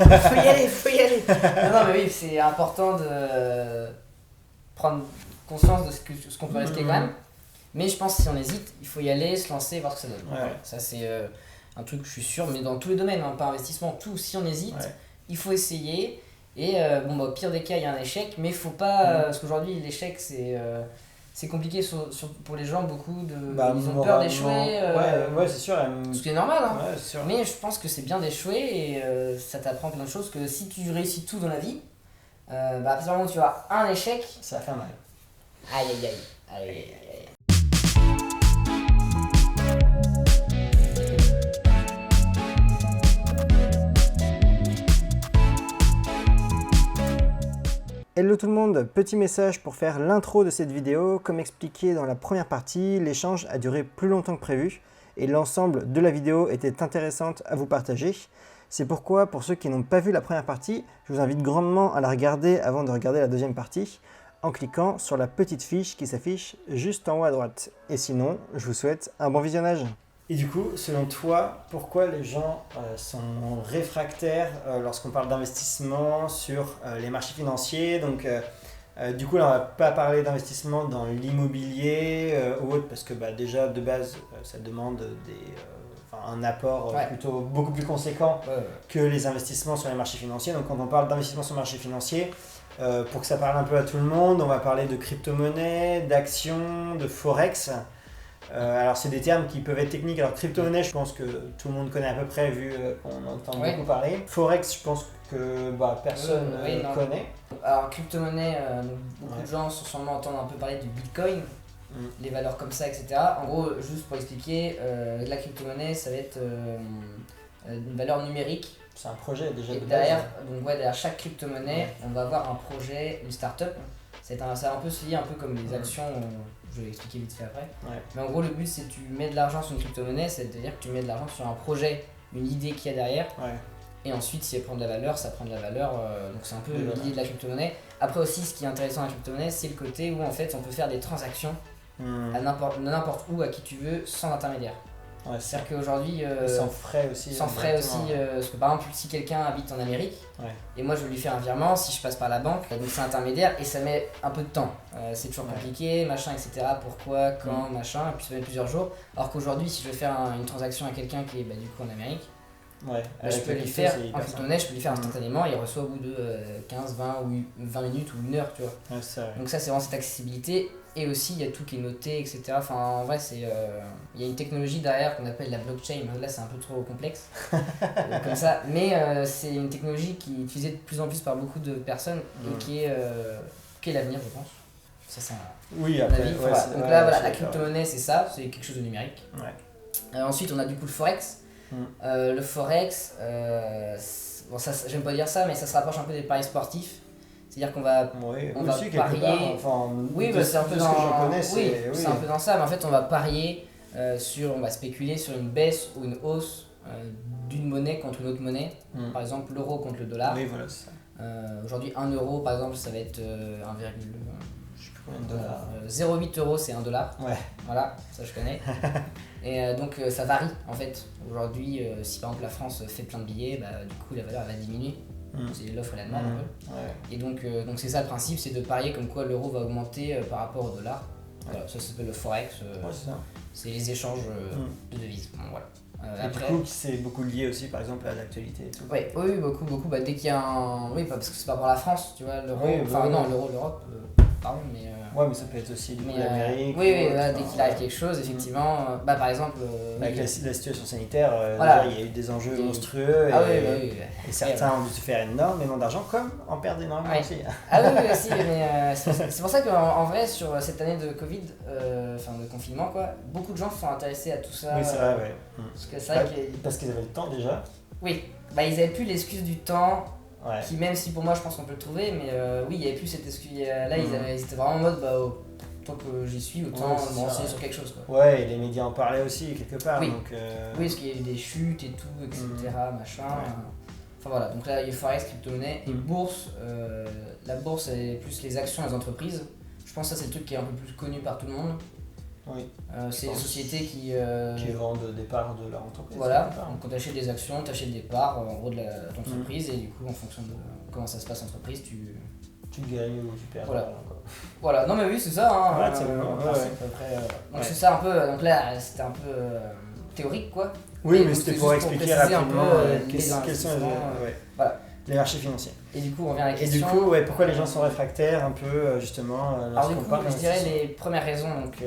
Faut y aller, faut y aller. Non, mais oui, c'est important de prendre conscience de ce qu'on peut risquer quand même. Mais je pense que si on hésite, il faut y aller, se lancer, voir ce que ça donne. Ouais. Ça, c'est un truc que je suis sûr, mais dans tous les domaines, hein, pas investissement, tout. Si on hésite, il faut essayer. Et au pire des cas, il y a un échec, mais il faut pas. Parce qu'aujourd'hui, l'échec, c'est compliqué pour les gens, beaucoup ils ont peur d'échouer. Ouais, c'est sûr. Ce qui est normal, hein. Ouais, c'est sûr. Mais je pense que c'est bien d'échouer et ça t'apprend plein de choses. Que si tu réussis tout dans la vie, à partir du moment où tu as un échec, ça fait mal. Aïe aïe aïe. Aïe aïe aïe. Hello tout le monde, petit message pour faire l'intro de cette vidéo. Comme expliqué dans la première partie, l'échange a duré plus longtemps que prévu et l'ensemble de la vidéo était intéressante à vous partager. C'est pourquoi, pour ceux qui n'ont pas vu la première partie, je vous invite grandement à la regarder avant de regarder la deuxième partie en cliquant sur la petite fiche qui s'affiche juste en haut à droite. Et sinon, je vous souhaite un bon visionnage. Et du coup, selon toi, pourquoi les gens sont réfractaires lorsqu'on parle d'investissement sur les marchés financiers? Donc, du coup, là, on va pas parler d'investissement dans l'immobilier ou autre, parce que déjà, de base, ça demande un apport plutôt beaucoup plus conséquent que les investissements sur les marchés financiers. Donc, quand on parle d'investissement sur les marchés financiers, pour que ça parle un peu à tout le monde, on va parler de crypto-monnaie, d'actions, de forex. Alors c'est des termes qui peuvent être techniques. Alors crypto-monnaie, je pense que tout le monde connaît à peu près vu qu'on entend beaucoup parler. Forex, je pense que personne connaît. Alors crypto-monnaie, beaucoup de gens sont sûrement entendre un peu parler du Bitcoin, les valeurs comme ça, etc. En gros, juste pour expliquer, la crypto-monnaie, ça va être une valeur numérique. C'est un projet déjà et de derrière, base. derrière chaque crypto-monnaie, on va avoir un projet, une start-up. Ça va un peu se lier un peu comme les actions. Je vais expliquer vite fait après. Mais en gros, le but, c'est que tu mets de l'argent sur une crypto-monnaie, c'est-à-dire que tu mets de l'argent sur un projet, une idée qu'il y a derrière. Et ensuite, si elle prend de la valeur, ça prend de la valeur. Donc, c'est un peu l'idée de la crypto-monnaie. Après aussi, ce qui est intéressant dans la crypto-monnaie, c'est le côté où en fait, on peut faire des transactions à n'importe où, à qui tu veux, sans intermédiaire. C'est-à-dire qu'aujourd'hui. Sans frais aussi. Sans frais aussi. Parce que par exemple, si quelqu'un habite en Amérique, et moi je veux lui faire un virement, si je passe par la banque, donc c'est intermédiaire et ça met un peu de temps. C'est toujours compliqué, machin, etc. Pourquoi, quand, machin, et puis ça met plusieurs jours. Alors qu'aujourd'hui, si je veux faire une transaction à quelqu'un qui est du coup en Amérique, je peux lui faire en crypto-monnaie, je peux lui faire instantanément et il reçoit au bout de 15, 20 ou 20 minutes ou une heure, tu vois. Donc ça, c'est vraiment cette accessibilité. Et aussi, il y a tout qui est noté, etc. Enfin, en vrai, il y a une technologie derrière qu'on appelle la blockchain. Là, c'est un peu trop complexe, comme ça. Mais c'est une technologie qui est utilisée de plus en plus par beaucoup de personnes et qui est l'avenir, je pense. Ça, c'est oui, après, avis. Donc là, la crypto-monnaie, c'est ça, c'est quelque chose de numérique. Ensuite, on a du coup le forex. Le forex, j'aime pas dire ça, mais ça se rapproche un peu des paris sportifs. C'est-à-dire qu'on va, on va parier. C'est un peu dans ce que j'en connais, c'est un peu dans ça, mais en fait on va parier on va spéculer sur une baisse ou une hausse d'une monnaie contre une autre monnaie. Par exemple l'euro contre le dollar. Aujourd'hui 1 euro par exemple ça va être 0,8 euros c'est 1 dollar. Voilà, ça je connais. Et donc ça varie en fait. Aujourd'hui si par exemple la France fait plein de billets, du coup la valeur elle va diminuer. C'est l'offre et la demande un peu. Et donc c'est ça le principe, c'est de parier comme quoi l'euro va augmenter par rapport au dollar. Voilà, ça s'appelle le forex. C'est les échanges de devises. Et après, du coup, c'est beaucoup lié aussi par exemple à l'actualité et tout. Oui, beaucoup. Dès qu'il y a un. Oui, parce que c'est pas pour la France, tu vois, l'euro. L'euro, l'Europe. Pardon, mais. Mais ça peut être aussi l'Amérique. Dès qu'il arrive quelque chose, effectivement. Par exemple. Avec la situation sanitaire, il y a eu des enjeux monstrueux. Et certains ont dû se faire énormément d'argent, comme en perdre énormément aussi. Aussi, mais c'est pour ça qu'en vrai, sur cette année de Covid, de confinement, beaucoup de gens se sont intéressés à tout ça. Oui, c'est vrai, parce qu'ils avaient le temps déjà. Oui, ils avaient plus l'excuse du temps. Qui même si pour moi je pense qu'on peut le trouver, mais il n'y avait plus cette excuse. Là ils étaient vraiment en mode tant que j'y suis autant me renseigner sur quelque chose et les médias en parlaient aussi quelque part. Oui, donc, parce qu'il y a eu des chutes et tout, etc. machin. Enfin voilà, donc là il y a forex, crypto-monnaie et bourse. La bourse c'est plus les actions des entreprises. Je pense que ça c'est le truc qui est un peu plus connu par tout le monde. Oui. C'est des sociétés qui vendent des parts de leur entreprise. Voilà, donc quand tu achètes des actions, tu achètes des parts en gros de ton entreprise et du coup en fonction de comment ça se passe l'entreprise, tu gagnes ou tu perds. Voilà, non mais oui c'est ça, hein, c'est à peu près, donc c'est ça un peu, donc là c'était un peu théorique quoi. Oui, mais c'était pour expliquer rapidement quels sont les marchés financiers. Et du coup on revient à la question. Et du coup, pourquoi les gens sont réfractaires un peu justement alors du coup je dirais les premières raisons, donc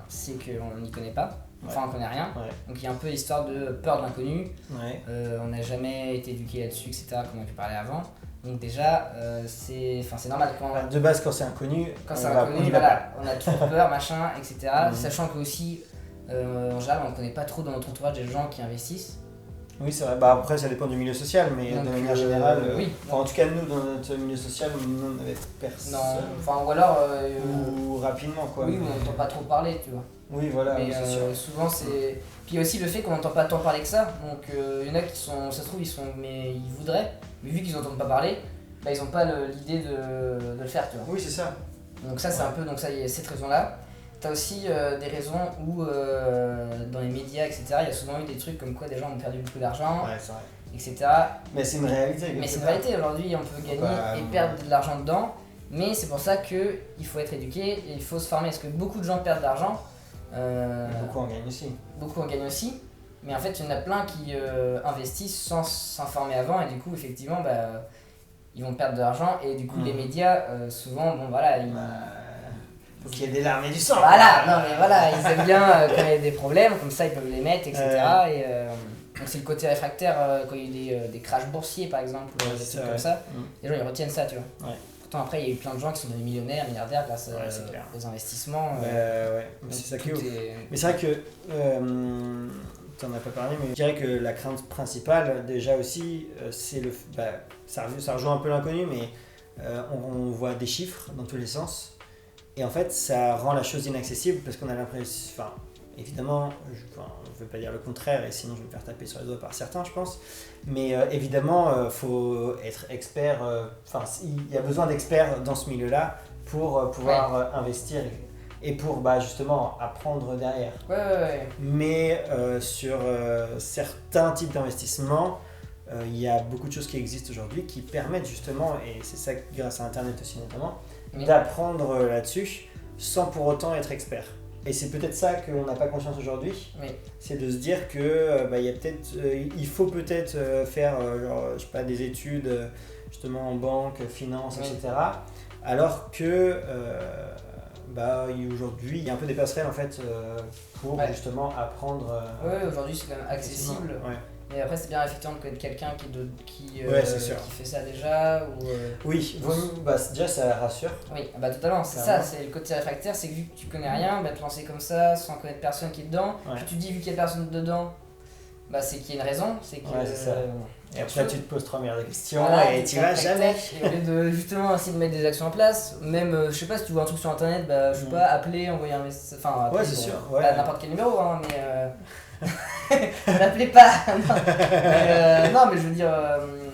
c'est qu'on n'y connaît pas. Enfin, on connaît rien, donc il y a un peu l'histoire de peur de l'inconnu, on n'a jamais été éduqué là-dessus, etc., comme on a pu parler avant. Donc déjà, c'est normal quand... De base, quand c'est inconnu, on a toujours peur, machin, etc. Sachant que aussi, en général, on ne connaît pas trop dans notre entourage des gens qui investissent. Oui, c'est vrai. Après, ça dépend du milieu social, mais de manière générale, en tout cas, nous, dans notre milieu social, nous, on n'avait personne. Non, ou alors... ou rapidement, quoi. Oui, on n'entend pas trop parler, tu vois. Oui, voilà, mais c'est sûr. Souvent, c'est... Puis il y a aussi le fait qu'on n'entend pas tant parler que ça, donc il y en a qui sont... Ça se trouve, ils voudraient, mais vu qu'ils n'entendent pas parler, ils n'ont pas l'idée de le faire, tu vois. Oui, c'est ça. Donc ça, c'est un peu... Donc ça, il y a cette raison-là. T'as aussi des raisons où dans les médias, etc., il y a souvent eu des trucs comme quoi des gens ont perdu beaucoup d'argent, etc. Mais c'est une réalité. Mais c'est une réalité, aujourd'hui on peut gagner et perdre de l'argent dedans, mais c'est pour ça qu'il faut être éduqué et il faut se former, parce que beaucoup de gens perdent de l'argent. Beaucoup en gagnent aussi. Beaucoup en gagnent aussi, mais en fait il y en a plein qui investissent sans s'informer avant et du coup effectivement ils vont perdre de l'argent et du coup les médias souvent faut qu'il y ait des larmes et du sang. Voilà, non mais voilà, ils aiment bien quand il y a des problèmes, comme ça ils peuvent les mettre, etc. Et donc c'est le côté réfractaire quand il y a eu des crashs boursiers par exemple, des trucs comme ça. Les gens ils retiennent ça, tu vois. Pourtant après il y a eu plein de gens qui sont devenus millionnaires, milliardaires grâce aux investissements. C'est ça qui est ouf. Mais c'est vrai que, t'en as pas parlé, mais je dirais que la crainte principale déjà aussi, c'est ça rejoint un peu l'inconnu, mais on voit des chiffres dans tous les sens. Et en fait, ça rend la chose inaccessible parce qu'on a l'impression... Enfin, évidemment, je ne veux pas dire le contraire et sinon je vais me faire taper sur les doigts par certains, je pense. Mais évidemment, faut être expert... il y a besoin d'experts dans ce milieu-là pour pouvoir investir et pour justement apprendre derrière. Mais sur certains types d'investissements, il y a beaucoup de choses qui existent aujourd'hui qui permettent justement, et c'est ça grâce à Internet aussi notamment, d'apprendre là-dessus sans pour autant être expert. Et c'est peut-être ça qu'on n'a pas conscience aujourd'hui, c'est de se dire que il faut peut-être faire des études justement en banque, finance, etc. Alors que aujourd'hui il y a un peu des passerelles en fait pour justement apprendre. Aujourd'hui c'est quand même accessible. Et après c'est bien effectivement de connaître quelqu'un qui fait ça déjà ou oui, déjà ça rassure. Oui, totalement, c'est ça, c'est le côté réfractaire, c'est que vu que tu connais rien, te lancer comme ça sans connaître personne qui est dedans, puis tu dis vu qu'il y a personne dedans, c'est qu'il y a une raison, c'est que c'est ça. Et après tu te poses 3 milliards de questions et tu vas jamais. Et au lieu de justement essayer de mettre des actions en place, même je sais pas si tu vois un truc sur internet, je sais pas, appeler, envoyer un message, c'est sûr. Pas n'importe quel numéro mais n'appelez pas. Non mais je veux dire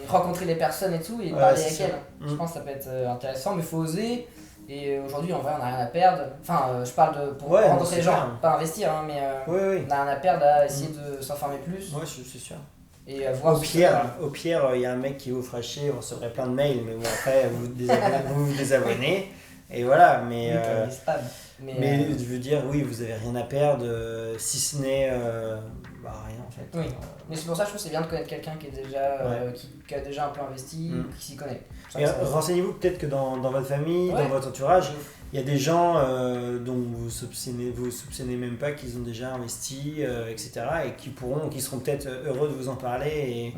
rencontrer les personnes et tout et parler avec elles. Je pense que ça peut être intéressant, mais il faut oser. Et aujourd'hui en vrai on n'a rien à perdre. Je parle pour rencontrer les gens, pas investir mais on n'a rien à perdre à essayer de s'informer plus. C'est sûr. Et voir au pire, il y a un mec qui vous fera chier, vous recevrez plein de mails, mais bon après vous vous désabonnez. Et voilà, mais je veux dire, vous avez rien à perdre, si ce n'est rien en fait. Oui, mais c'est pour ça que je trouve que c'est bien de connaître quelqu'un qui est déjà qui a déjà un peu investi, qui s'y connaît. Et renseignez-vous peut-être que dans votre famille, dans votre entourage, il y a des gens dont vous soupçonnez même pas qu'ils ont déjà investi, etc. et qui seront peut-être heureux de vous en parler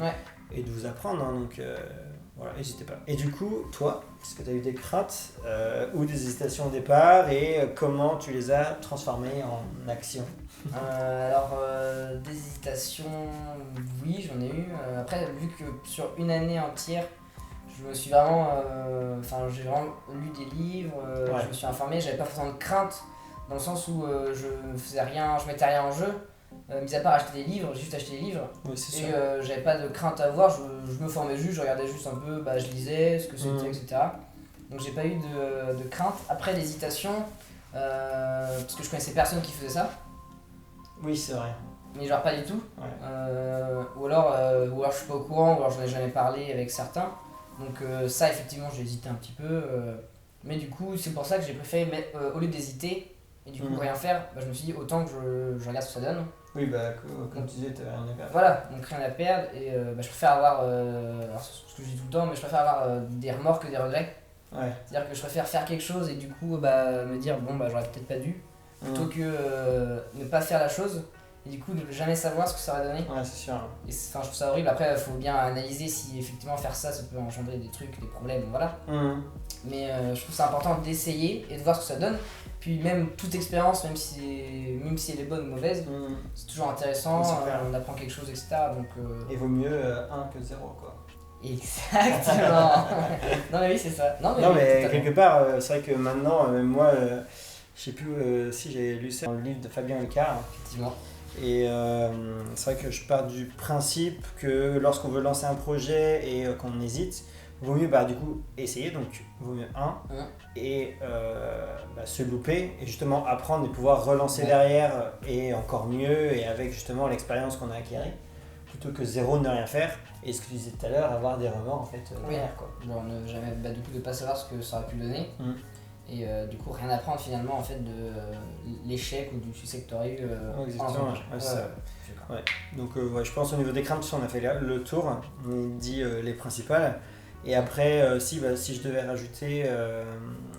et de vous apprendre. Donc voilà, n'hésitez pas. Et du coup, toi, est-ce que tu as eu des craintes ou des hésitations au départ et comment tu les as transformées en action? Des hésitations, oui, j'en ai eu. Après, vu que sur une année entière, je me suis vraiment. J'ai vraiment lu des livres, je me suis informé, j'avais pas forcément de crainte dans le sens où je faisais rien, je mettais rien en jeu. Mis à part acheter des livres, j'ai juste acheté des livres et j'avais pas de crainte à voir, je me formais juste, je regardais juste un peu, je lisais ce que c'était, etc. Donc j'ai pas eu de crainte. Après l'hésitation, parce que je connaissais personne qui faisait ça. Oui, c'est vrai. Mais genre pas du tout. Ouais. Ou alors je suis pas au courant, ou alors j'en ai jamais parlé avec certains. Donc ça effectivement j'ai hésité un petit peu. Mais du coup c'est pour ça que j'ai préféré mettre, au lieu d'hésiter et du coup rien faire, je me suis dit autant que je regarde ce que ça donne. Oui comme tu disais, t'avais rien à perdre. Voilà, donc rien à perdre et je préfère avoir, alors c'est ce que je dis tout le temps, mais je préfère avoir des remords que des regrets. Ouais. C'est-à-dire que je préfère faire quelque chose et du coup me dire bon j'aurais peut-être pas dû, plutôt que ne pas faire la chose. Et du coup, de jamais savoir ce que ça va donner. Ouais, c'est sûr. Et je trouve ça horrible. Après, il faut bien analyser si effectivement faire ça peut engendrer des trucs, des problèmes, voilà. Mais je trouve ça important d'essayer et de voir ce que ça donne. Puis même toute expérience, même si elle est bonne ou mauvaise, c'est toujours intéressant, on apprend quelque chose, etc. Donc, il vaut mieux 1 que 0, quoi. Exactement. Non mais oui, c'est ça. Non mais quelque part, c'est vrai que maintenant, moi, je sais plus si j'ai lu ça dans le livre de Fabien Licard. Effectivement. Et c'est vrai que je pars du principe que lorsqu'on veut lancer un projet et qu'on hésite, il vaut mieux du coup essayer, donc il vaut mieux et se louper et justement apprendre et pouvoir relancer derrière et encore mieux et avec justement l'expérience qu'on a acquérie, plutôt que 0 ne rien faire et ce que tu disais tout à l'heure, avoir des remords en fait derrière, quoi. Bon, ne jamais, du coup de pas savoir ce que ça aurait pu donner. Et du coup rien apprendre finalement en fait de l'échec ou du succès que tu aurais eu exactement. Donc je pense au niveau des craintes, on a fait le tour, on dit les principales. Et après si je devais rajouter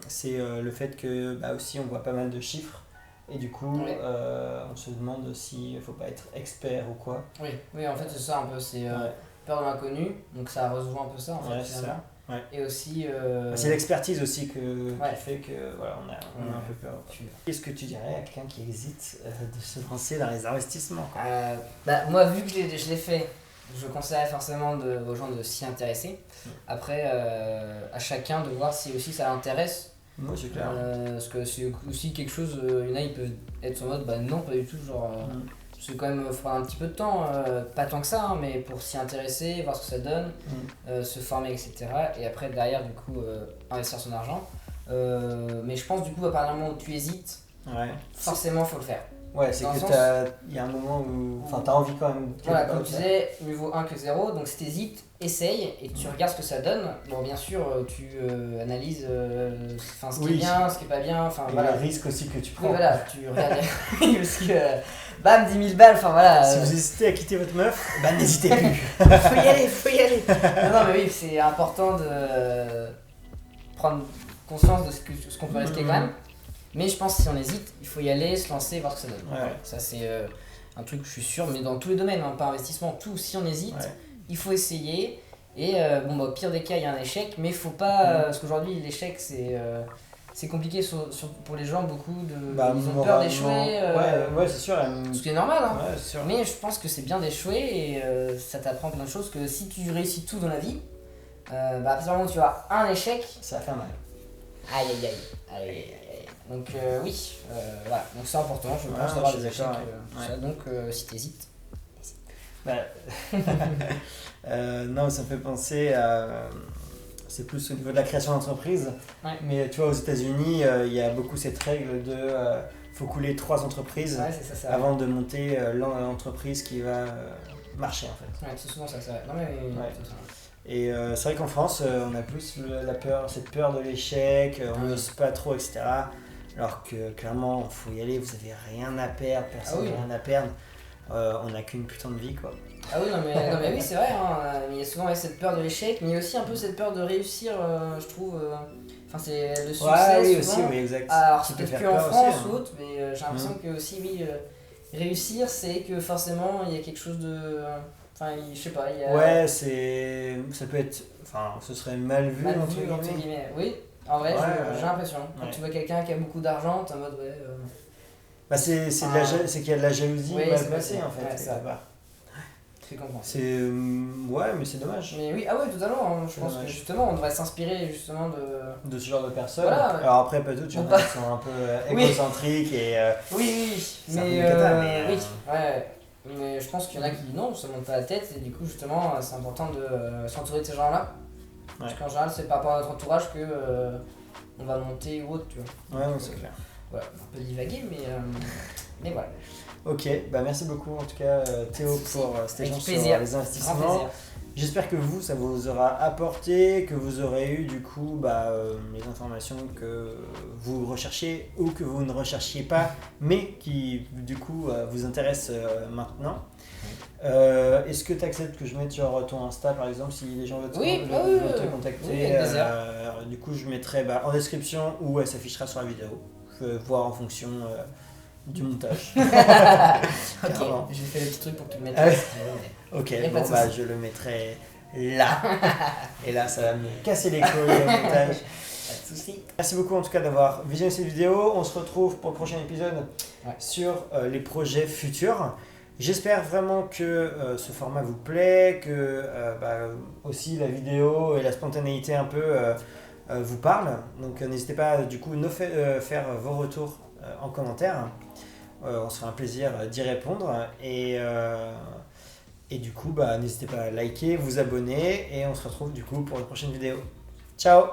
c'est le fait que aussi on voit pas mal de chiffres et du coup on se demande s'il faut pas être expert ou quoi. Oui en fait c'est ça un peu, c'est peur de l'inconnu, donc ça rejoint un peu ça en fait finalement. Et aussi c'est l'expertise aussi qui fait que voilà, on a un peu peur. Qu'est-ce que tu dirais à quelqu'un qui hésite de se lancer dans les investissements, quoi? Moi vu que je l'ai fait, je conseillerais forcément aux gens de s'y intéresser. Après à chacun de voir si aussi ça l'intéresse. Moi c'est clair. Parce que c'est aussi quelque chose, il y en a ils peuvent être en mode non pas du tout, genre c'est quand même, il faudra un petit peu de temps, pas tant que ça, mais pour s'y intéresser, voir ce que ça donne, se former, etc. Et après, derrière, du coup, investir son argent. Mais je pense, du coup, à partir du moment où tu hésites, forcément, il faut le faire. Ouais, c'est que il y a un moment où t'as envie quand même. Voilà, comme tu disais, mieux vaut 1 que 0, donc si t'hésites, essaye et tu regardes ce que ça donne. Bon, bien sûr, tu analyses ce qui est bien, ce qui est pas bien. Les risques aussi que tu prends. Oui, voilà, tu regardes parce que bam, 10 000 balles, enfin voilà. Si vous hésitez à quitter votre meuf, n'hésitez plus. Faut y aller. Non, mais oui, c'est important de prendre conscience de ce qu'on peut risquer quand même. Mais je pense que si on hésite, il faut y aller, se lancer, voir ce que ça donne. Ça c'est un truc que je suis sûr, mais dans tous les domaines, pas investissement, tout, si on hésite, il faut essayer. Et au pire des cas, il y a un échec, mais il faut pas. Parce qu'aujourd'hui, l'échec c'est compliqué pour les gens, beaucoup ils ont peur d'échouer. C'est sûr. Ce qui est normal, hein. Sûr. Mais je pense que c'est bien d'échouer et ça t'apprend plein de choses. Que si tu réussis tout dans la vie, à partir du moment où tu as un échec, ça va faire mal. Aïe. Donc oui, voilà, donc c'est important, je pense, d'avoir des échecs. Donc si t'hésites, non, ça me fait penser à... C'est plus au niveau de la création d'entreprise. Mais tu vois, aux États-Unis, il y a beaucoup cette règle de faut couler 3 entreprises avant de monter l'entreprise qui va marcher en fait. C'est souvent ça, c'est vrai. Non, mais c'est ça. Et c'est vrai qu'en France, on a plus cette peur de l'échec, on n'ose pas trop, etc. Alors que clairement, il faut y aller, vous avez rien à perdre, personne n'a rien à perdre. On n'a qu'une putain de vie, quoi. Ah oui, non mais oui, c'est vrai, hein. Il y a souvent cette peur de l'échec, mais il y a aussi un peu cette peur de réussir, je trouve. Enfin, c'est le succès souvent. Oui, exact. Alors, c'est peut-être qu'en France ou autre, mais j'ai l'impression que aussi, réussir, c'est que forcément, il y a quelque chose de... Enfin, je sais pas, il y a... ça peut être... Enfin, ce serait mal vu, entre guillemets. Oui, en vrai, j'ai l'impression. Quand tu vois quelqu'un qui a beaucoup d'argent, t'es en mode, c'est qu'il y a de la jalousie mal placée, en fait. Ça va. Je comprends. Mais c'est dommage. Mais oui, totalement. Hein. Je pense que justement, on devrait s'inspirer justement de ce genre de personnes. Voilà, alors après, pas toutes, il y en a qui sont un peu égocentriques et... Mais je pense qu'il y en a qui non, ça monte pas la tête et du coup justement c'est important de s'entourer de ces gens-là. Parce qu'en général c'est par rapport à notre entourage que on va monter ou autre, tu vois. C'est clair. voilà, un peu divagué, mais voilà. Ok, bah merci beaucoup en tout cas Théo pour cet échange sur les investissements. J'espère que vous, ça vous aura apporté, que vous aurez eu du coup les informations que vous recherchez ou que vous ne recherchiez pas, mais qui du coup vous intéressent maintenant. Est-ce que tu acceptes que je mette genre ton Insta par exemple si les gens veulent te contacter? Du coup je mettrai en description ou elle s'affichera sur la vidéo. Je vais voir en fonction du montage. Ok, je vais faire le petit truc pour que tu le mettes là si tu veux. Ok, je le mettrai là. Et là, ça va me casser les couilles au montage. Pas de soucis. Merci beaucoup en tout cas d'avoir visionné cette vidéo. On se retrouve pour le prochain épisode sur les projets futurs. J'espère vraiment que ce format vous plaît, que aussi la vidéo et la spontanéité un peu vous parlent. Donc n'hésitez pas du coup à faire vos retours en commentaire. On se fera un plaisir d'y répondre et du coup n'hésitez pas à liker, vous abonner et on se retrouve du coup pour une prochaine vidéo. Ciao!